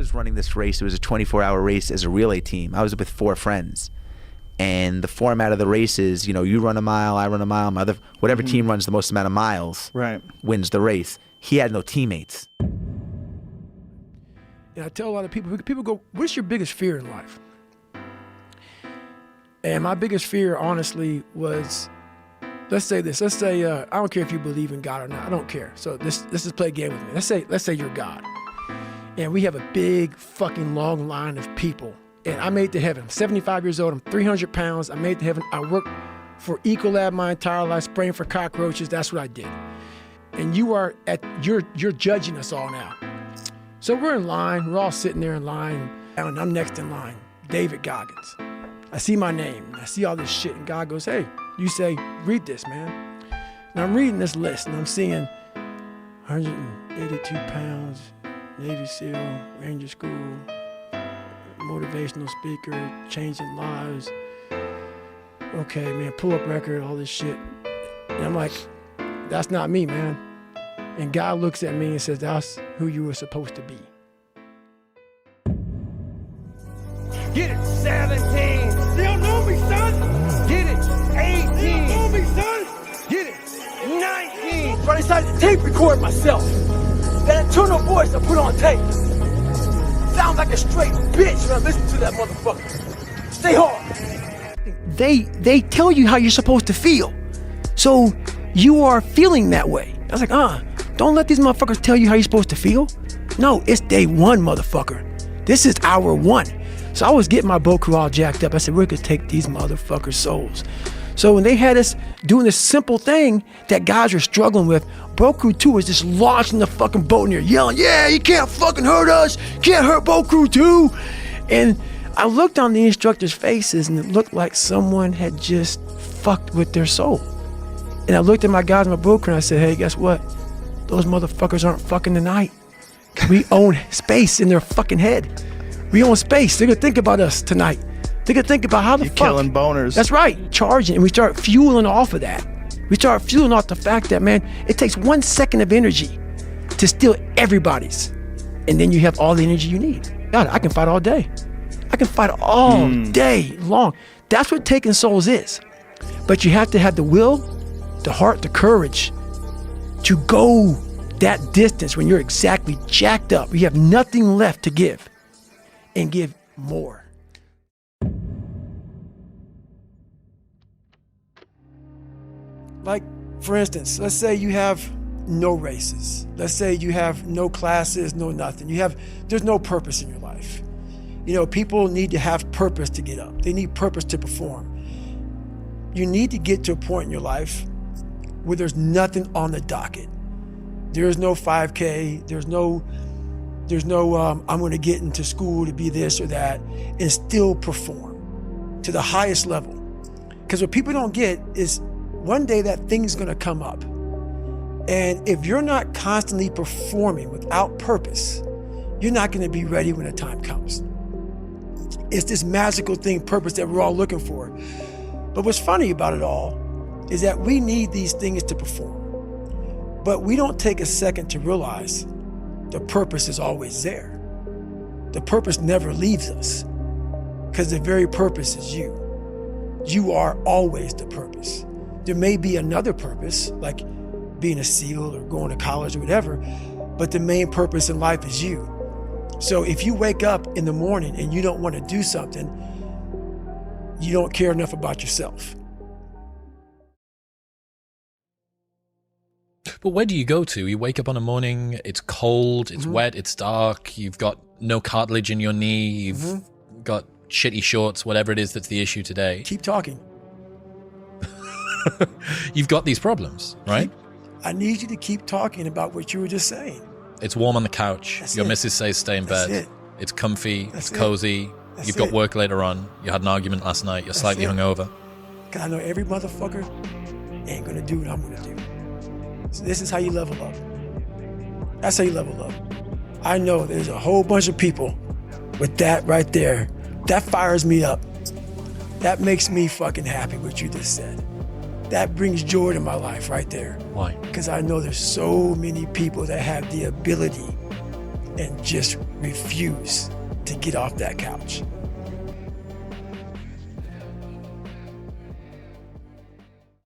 was running this race. It was a 24-hour race as a relay team. I was with 4 friends. And the format of the race is, you run a mile, I run a mile, whatever team runs the most amount of miles wins the race. He had no teammates. And I tell a lot of people go, what's your biggest fear in life? And my biggest fear, honestly, was, let's say this. Let's say, I don't care if you believe in God or not. I don't care. So let's just play a game with me. Let's say you're God. And we have a big fucking long line of people. And I made it to heaven. I'm 75 years old. I'm 300 pounds. I made it to heaven. I worked for Ecolab my entire life, spraying for cockroaches. That's what I did. And you're judging us all now. So we're in line. We're all sitting there in line. And I'm next in line, David Goggins. I see my name. I see all this shit. And God goes, hey, you say, read this, man. And I'm reading this list. And I'm seeing 182 pounds, Navy SEAL, Ranger School, motivational speaker, changing lives. Okay, man, pull-up record, all this shit. And I'm like, that's not me, man. And God looks at me and says, that's who you were supposed to be. Get it, 17. They don't know me, son. Get it, 18. They don't know me, son. Get it, 19. But I decided to tape record myself. That internal voice I put on tape. Sounds like a straight bitch when I listen to that motherfucker. Stay hard. They tell you how you're supposed to feel. So you are feeling that way. I was like, don't let these motherfuckers tell you how you're supposed to feel. No, it's day one, motherfucker. This is hour one. So I was getting my boat crew all jacked up. I said, we're gonna take these motherfuckers' souls. So when they had us doing this simple thing that guys were struggling with, Boat Crew 2 was just launching the fucking boat in there, yelling, yeah, you can't fucking hurt us. Can't hurt Boat Crew 2. And I looked on the instructors' faces and it looked like someone had just fucked with their soul. And I looked at my guys in my boat crew and I said, hey, guess what? Those motherfuckers aren't fucking tonight. We own space in their fucking head. We own space. They're gonna think about us tonight. They're gonna think about how the fuck. You're killing boners. That's right, charging. And we start fueling off of that. We start fueling off the fact that, man, it takes 1 second of energy to steal everybody's. And then you have all the energy you need. God, I can fight all day. I can fight all day long. That's what taking souls is. But you have to have the will, the heart, the courage to go that distance when you're exactly jacked up. You have nothing left to give and give more. Like, for instance, let's say you have no races. Let's say you have no classes, no nothing. There's no purpose in your life. People need to have purpose to get up. They need purpose to perform. You need to get to a point in your life where there's nothing on the docket. There is no 5K. There's no I'm going to get into school to be this or that and still perform to the highest level. Because what people don't get is one day that thing's going to come up. And if you're not constantly performing without purpose, you're not going to be ready when the time comes. It's this magical thing, purpose, that we're all looking for. But what's funny about it all is that we need these things to perform. But we don't take a second to realize the purpose is always there. The purpose never leaves us because the very purpose is you. You are always the purpose. There may be another purpose, like being a SEAL or going to college or whatever, but the main purpose in life is you. So if you wake up in the morning and you don't want to do something, you don't care enough about yourself. But where do you go to? You wake up on a morning, it's cold, it's wet, it's dark, you've got no cartilage in your knee, you've got shitty shorts, whatever it is that's the issue today. Keep talking. You've got these problems, right? I need you to keep talking about what you were just saying. It's warm on the couch. That's Your it. missus says stay in That's bed. it. It's comfy. That's it's it. cozy. That's You've got it. work later on. You had an argument last night. You're slightly it. hungover. Because I know every motherfucker ain't going to do what I'm going to do. So this is how you level up. That's how you level up. I know there's a whole bunch of people with that right there. That fires me up. That makes me fucking happy what you just said. That brings joy to my life right there. Why? Because I know there's so many people that have the ability and just refuse to get off that couch.